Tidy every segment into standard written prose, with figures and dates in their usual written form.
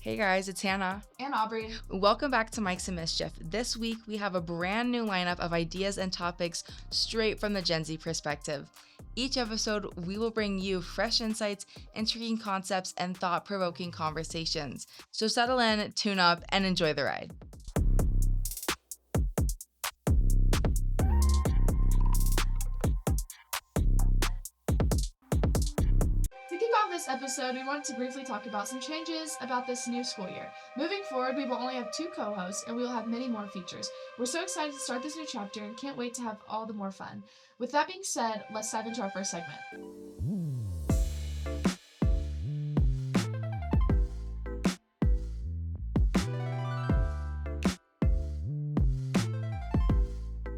Hey guys, it's Hannah. And Aubrey. Welcome back to Mics.and.Mischief. This week we have a brand new lineup of ideas and topics straight from the Gen Z perspective. Each episode, we will bring you fresh insights, intriguing concepts, and thought-provoking conversations. So settle in, tune up, and enjoy the ride. To kick off this episode, we wanted to briefly talk about some changes about this new school year. Moving forward, we will only have 2 co-hosts, and we will have many more features. We're so excited to start this new chapter and can't wait to have all the more fun. With that being said, let's dive into our first segment.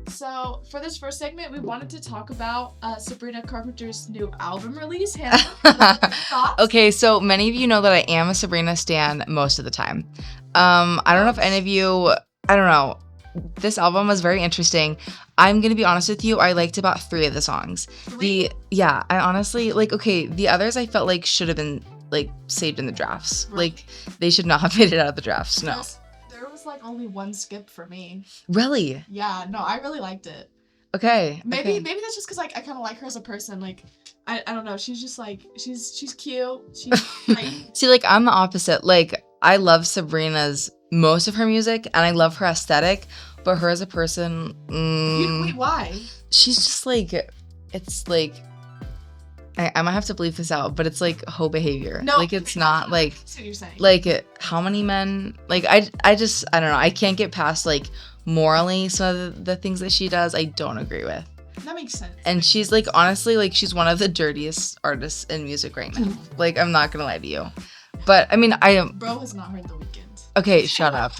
So, for this first segment, we wanted to talk about Sabrina Carpenter's new album release. Hannah, thoughts? Okay, so many of you know that I am a Sabrina stan most of the time. I don't know if any of you, I don't know. This album was very interesting. I'm going to be honest with you. I liked about 3 of the songs. 3? I honestly, the others I felt like should have been, saved in the drafts. Right. Like, they should not have made it out of the drafts. No. There was, only 1 skip for me. Really? Yeah, no, I really liked it. Okay. Maybe that's just because, I kind of like her as a person. I don't know. She's just, she's cute. She's, See, I'm the opposite. I love Sabrina's most of her music, and I love her aesthetic, but her as a person, Wait, why? she's just, it's, I might have to bleep this out, but it's, hoe behavior. No. It's not, That's what you're saying. How many men, I don't know. I can't get past, morally some of the things that she does, I don't agree with. That makes sense. And she's, honestly, she's one of the dirtiest artists in music right now. I'm not gonna lie to you. But, Bro has not heard The Weeknd. Okay, shut up.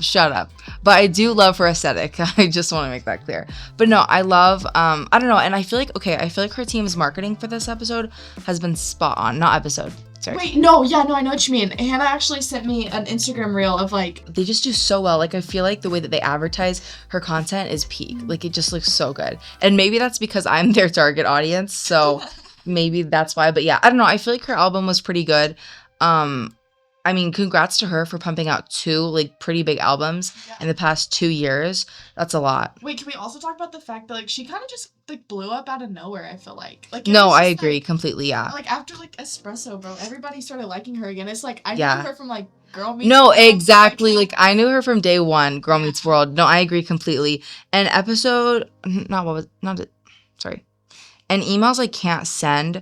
But I do love her aesthetic. I just want to make that clear. But no, I love, I don't know. And I feel like her team's marketing for this episode has been spot on. Not episode. Sorry. Wait, no, I know what you mean. Hannah actually sent me an Instagram reel of They just do so well. I feel like the way that they advertise her content is peak. It just looks so good. And maybe that's because I'm their target audience. So maybe that's why. But yeah, I don't know. I feel like her album was pretty good. Congrats to her for pumping out 2 pretty big albums in the past 2 years. That's a lot. Wait, can we also talk about the fact that she kind of just blew up out of nowhere? I feel like. No, I agree completely. Yeah. After Espresso, bro, everybody started liking her again. It's I knew her from Girl Meets No, World. exactly. I knew her from day one. Girl Meets World. No, I agree completely. And and Emails I Can't Send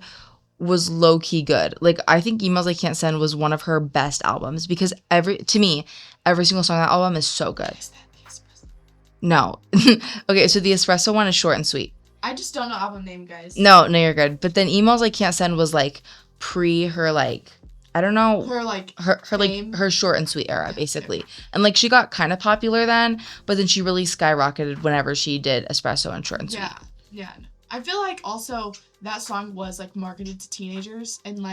was low-key good. I think Emails I Can't Send was one of her best albums because every single song on that album is so good. Is that the Espresso? No. Okay, so the Espresso one is short and sweet. I just don't know album name, guys. No, you're good. But then Emails I Can't Send was pre her I don't know, her short and sweet era basically. And she got kind of popular then, but then she really skyrocketed whenever she did Espresso and short and sweet. Yeah. I feel also that song was marketed to teenagers and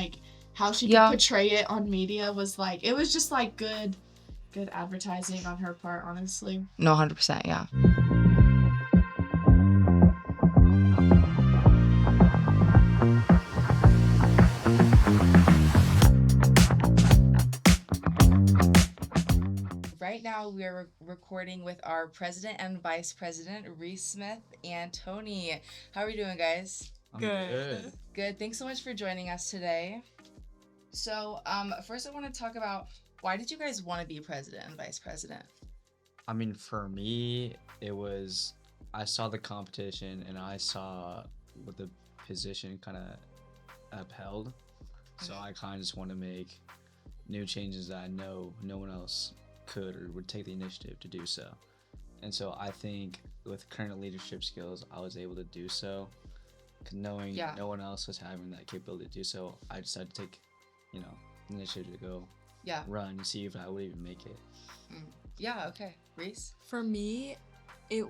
how she could portray it on media was it was just good advertising on her part, honestly. No, 100%, yeah. Right now, we are recording with our president and vice president, Reese Smith and Tony. How are you doing, guys? Good. Good. Thanks so much for joining us today. So, first I want to talk about why did you guys want to be president and vice president? For me, it was I saw the competition and I saw what the position kind of upheld. So I kind of just want to make new changes that I know no one else could or would take the initiative to do so. And so I think with current leadership skills, I was able to do so. Knowing no one else was having that capability to do so, I decided to take, initiative to go run and see if I would even make it. Yeah, okay. Reese? For me, it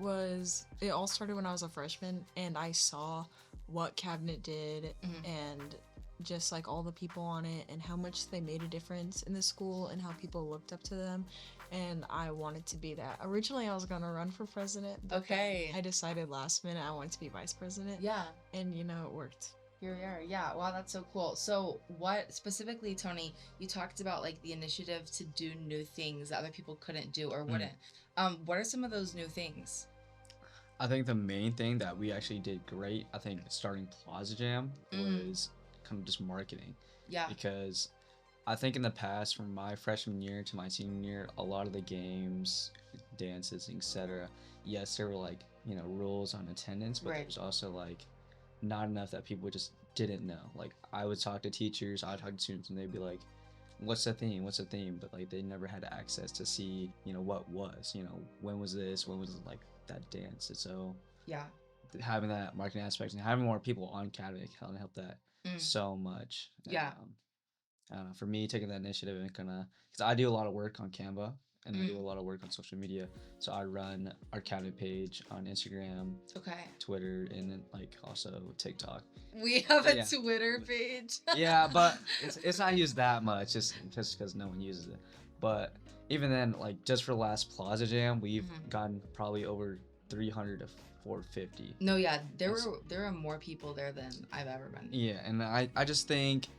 all started when I was a freshman and I saw what cabinet did and just all the people on it and how much they made a difference in the school and how people looked up to them, and I wanted to be that. Originally I was gonna run for president, but Okay. I decided last minute I wanted to be vice president. Yeah. And it worked. Here we are. Yeah. Wow, that's so cool. So, what specifically, Tony? You talked about like the initiative to do new things that other people couldn't do or wouldn't. What are some of those new things? I think the main thing that we actually did great, I think starting Plaza Jam was kind of just marketing. Yeah. Because I think in the past, from my freshman year to my senior year, a lot of the games, dances, etc. Yes, there were like rules on attendance, but Right. there's also like not enough that people just didn't know. Like I would talk to teachers, I'd talk to students, and they'd be like, "What's the theme? What's the theme?" But like they never had access to see, what was, when was this, when was like that dance. And so Yeah. having that marketing aspect and having more people on Canada can help that so much. Yeah. I don't know, for me, taking that initiative and kind of, because I do a lot of work on Canva and I do a lot of work on social media. So I run our cabinet page on Instagram, Okay. Twitter, and then like also TikTok. We have a Yeah. Twitter page. Yeah, but it's not used that much, just because no one uses it. But even then, like just for the last Plaza Jam, we've gotten probably over 300 to 450. No, yeah, there were more people there than I've ever been. Yeah, and I just think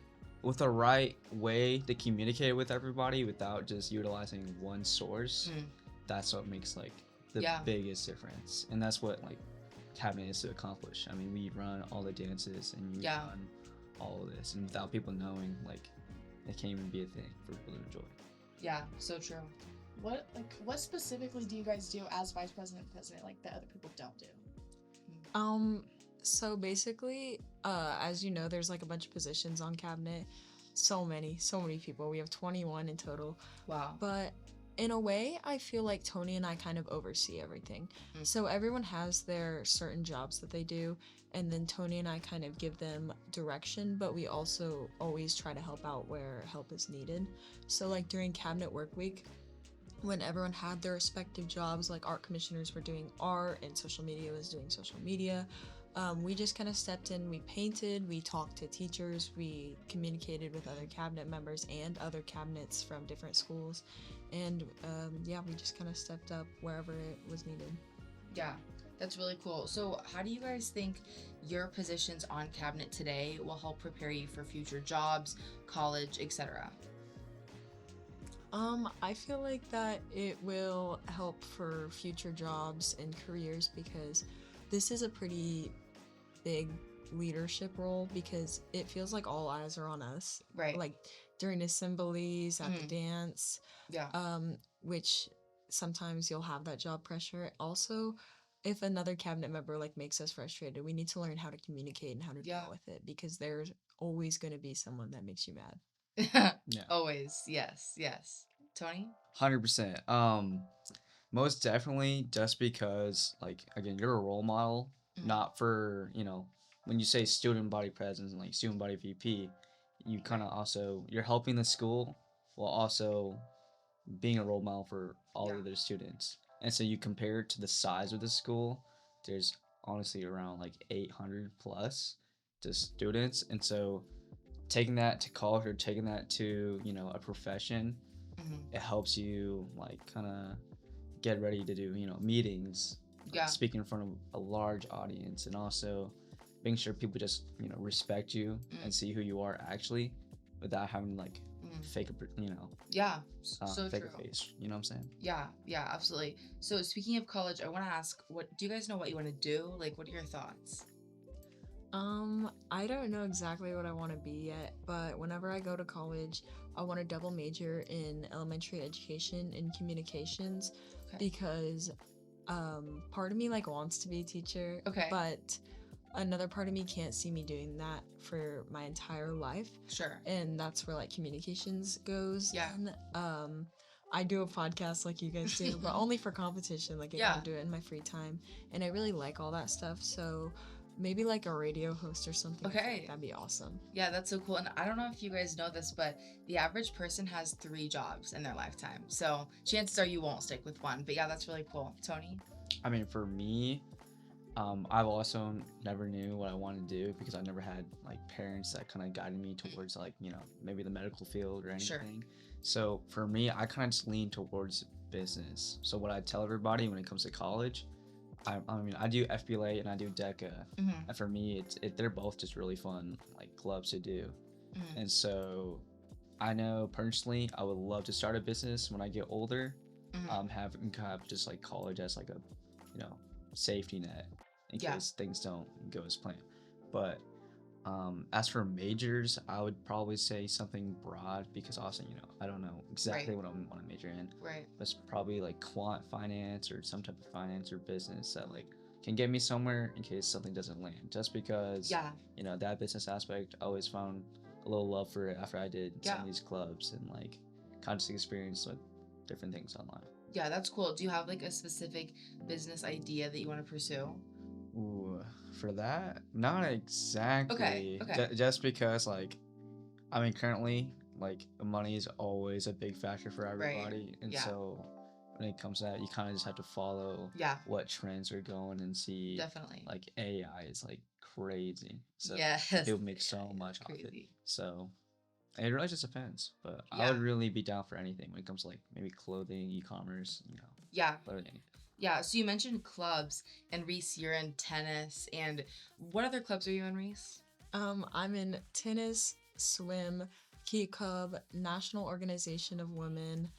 with the right way to communicate with everybody without just utilizing one source, that's what makes like the biggest difference. And that's what like cabinet is to accomplish. I mean, we run all the dances and we run all of this, and without people knowing, like it can't even be a thing for people to enjoy. Yeah, so true. What specifically do you guys do as vice president and president like that other people don't do? So basically, as you know, there's like a bunch of positions on cabinet. So many people. We have 21 in total. Wow. But in a way, I feel like Tony and I kind of oversee everything. So everyone has their certain jobs that they do, and then Tony and I kind of give them direction, but we also always try to help out where help is needed. So like during cabinet work week, when everyone had their respective jobs, like art commissioners were doing art and social media was doing social media, we just kind of stepped in, we painted, we talked to teachers, we communicated with other cabinet members and other cabinets from different schools, and we just kind of stepped up wherever it was needed. Yeah, that's really cool. So how do you guys think your positions on cabinet today will help prepare you for future jobs, college, etc.? I feel like that it will help for future jobs and careers because this is a pretty big leadership role because it feels like all eyes are on us. Right. Like during assemblies, at the dance. Yeah. Which sometimes you'll have that job pressure. Also, if another cabinet member like makes us frustrated, we need to learn how to communicate and how to deal with it because there's always going to be someone that makes you mad. Yeah. Always. Yes. Tony? 100%. Most definitely, just because like again, you're a role model, not for when you say student body president and like student body VP, you kind of also you're helping the school while also being a role model for all of their students. And so you compare it to the size of the school, there's honestly around like 800 plus just students, and so taking that to college or taking that to a profession, it helps you like kind of get ready to do meetings, speak in front of a large audience, and also making sure people just respect you and see who you are actually without having like fake so fake true. a face, you know what I'm saying? Yeah, absolutely. So speaking of college, I want to ask, what do you guys know what you want to do? Like, what are your thoughts? I don't know exactly what I want to be yet, but whenever I go to college, I want to double major in elementary education and communications because part of me like wants to be a teacher, but another part of me can't see me doing that for my entire life. Sure. And that's where like communications goes. Yeah. And, I do a podcast like you guys do, but only for competition. Like I don't do it in my free time, and I really like all that stuff. So maybe like a radio host or something. Okay. That'd be awesome. Yeah, that's so cool. And I don't know if you guys know this, but the average person has 3 jobs in their lifetime. So chances are you won't stick with one. But yeah, that's really cool. Tony? I mean, for me, I've also never knew what I wanted to do because I never had like parents that kind of guided me towards like, maybe the medical field or anything. Sure. So for me, I kind of just lean towards business. So what I tell everybody when it comes to college, I mean, I do FBLA and I do DECA, Mm-hmm. and for me, they're both just really fun like clubs to do. Mm-hmm. And so, I know personally, I would love to start a business when I get older. Mm-hmm. Have just like college as like a, you know, safety net in Yeah. case things don't go as planned. But as for majors, I would probably say something broad because also, you know, I don't know exactly Right. what I want to major in. Right. But it's probably like quant finance or some type of finance or business that like can get me somewhere in case something doesn't land. Just because, Yeah. you know, that business aspect, I always found a little love for it after I did some Yeah. of these clubs and like conscious experience with different things online. Yeah, that's cool. Do you have like a specific business idea that you want to pursue? Ooh, for that, not exactly. Okay. Just because, like, I mean, currently, like, money is always a big factor for everybody, and Yeah. so when it comes to that, you kind of just have to follow Yeah, what trends are going and see. definitely. Like, AI is like crazy, so Yes. people make Yeah, so yeah, much off it. crazy. So it really just depends. But I Yeah. would really be down for anything when it comes to like maybe clothing, e-commerce, you know, Yeah. literally anything. Yeah. So you mentioned clubs, and Reese, you're in tennis. And what other clubs are you in, Reese? I'm in tennis, swim, Key Cub, National Organization of Women.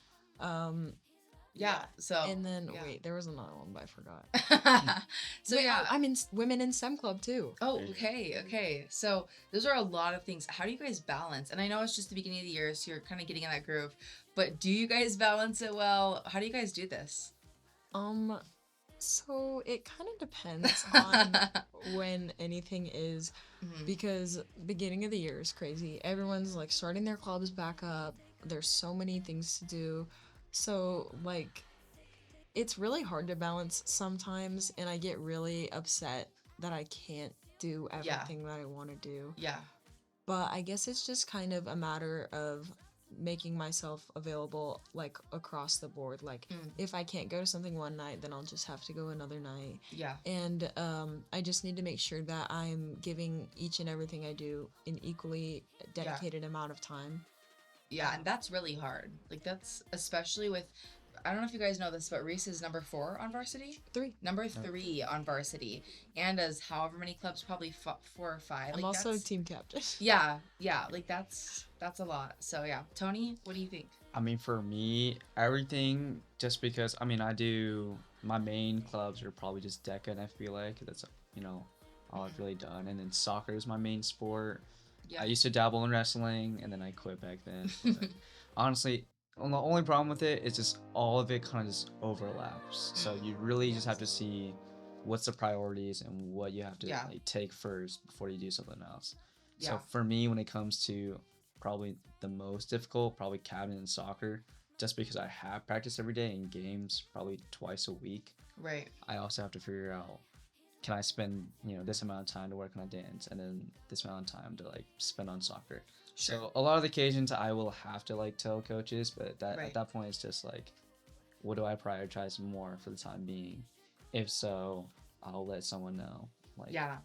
Yeah. So. And then yeah. wait, there was another one, but I forgot. So Wait, yeah. I'm in Women in STEM Club too. Oh, okay, okay. So those are a lot of things. How do you guys balance? And I know it's just the beginning of the year, so you're kind of getting in that groove. But do you guys balance it well? How do you guys do this? So it kind of depends on when anything is, Mhm. because beginning of the year is crazy. Everyone's like starting their clubs back up. There's so many things to do. So like it's really hard to balance sometimes, and I get really upset that I can't do Yeah. everything that I want to do. Yeah. But I guess it's just kind of a matter of making myself available like across the board. Like if I can't go to something one night, then I'll just have to go another night. Yeah. And I just need to make sure that I'm giving each and everything I do an equally dedicated amount of time. Yeah, and that's really hard. Like that's especially with, I don't know if you guys know this, but Reese is number 4 on varsity. 3. Number 3 on varsity, and does however many clubs, probably 4 or 5. I'm like, also that's, team captain. Yeah, like that's a lot. So yeah, Tony, what do you think? I mean, for me, everything just because I mean, I do my main clubs are probably just DECA and FBLA because that's, you know, all I've really done, and then soccer is my main sport. Yeah. I used to dabble in wrestling, and then I quit back then. But honestly, the only problem with it is just all of it kind of just overlaps. So you really just have to see what's the priorities and what you have to Yeah. like take first before you do something else. Yeah. So for me, when it comes to probably the most difficult, probably cabinet and soccer, just because I have practice every day in games probably twice a week. Right. I also have to figure out, can I spend, you know, this amount of time to work on a dance and then this amount of time to like spend on soccer. Sure. So a lot of the occasions I will have to like tell coaches, but that Right. at that point it's just like, what do I prioritize more for the time being? If so, I'll let someone know, like, Yeah.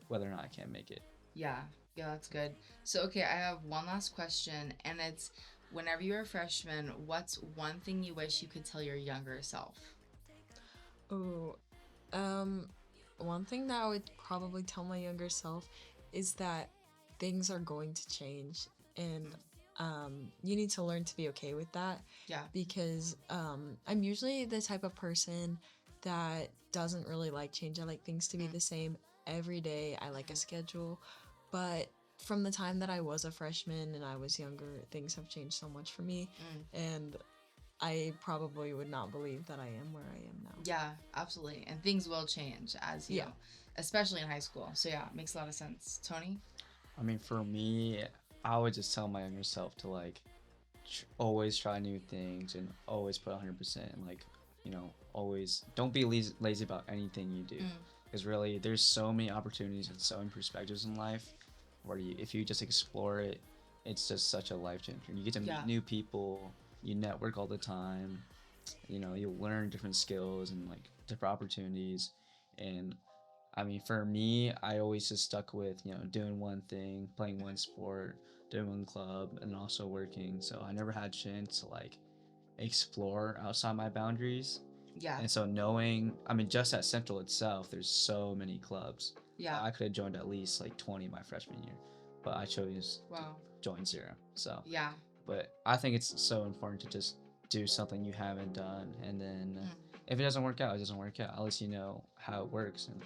whether or not I can make it. Yeah, that's good. So, okay, I have one last question, and it's, whenever you're a freshman, what's one thing you wish you could tell your younger self? Oh, one thing that I would probably tell my younger self is that things are going to change, and you need to learn to be okay with that. Yeah. Because I'm usually the type of person that doesn't really like change. I like things to be the same every day. I like a schedule, but from the time that I was a freshman and I was younger, things have changed so much for me, and I probably would not believe that I am where I am now. Yeah, absolutely. And things will change as you, especially in high school. So yeah, it makes a lot of sense. Tony? I mean, for me, I would just tell my younger self to like always try new things and always put 100%. And, like, you know, always don't be lazy about anything you do, because really there's so many opportunities and so many perspectives in life where if you just explore it, it's just such a life changer. You get to meet new people, you network all the time, you know, you learn different skills and like different opportunities. And I mean, for me, I always just stuck with, you know, doing one thing, playing one sport, doing one club, and also working. So I never had a chance to like explore outside my boundaries. Yeah. And so knowing, I mean, just at Central itself, there's so many clubs. Yeah. I could have joined at least like 20 my freshman year, but I chose Wow. to join 0. So Yeah. but I think it's so important to just do something you haven't done, and then if it doesn't work out, it doesn't work out. At least you know how it works, and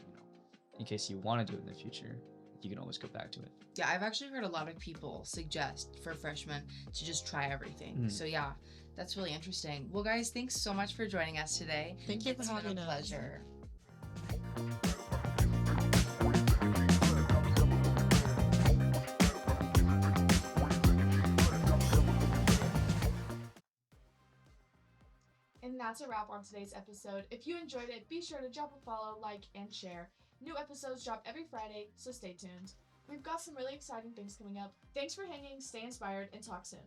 in case you want to do it in the future, you can always go back to it. Yeah, I've actually heard a lot of people suggest for freshmen to just try everything. So yeah, that's really interesting. Well, guys, thanks so much for joining us today. Thank you for It's having been a us. pleasure. And that's a wrap on today's episode. If you enjoyed it, be sure to drop a follow, like, and share. New episodes drop every Friday, so stay tuned. We've got some really exciting things coming up. Thanks for hanging, stay inspired, and talk soon.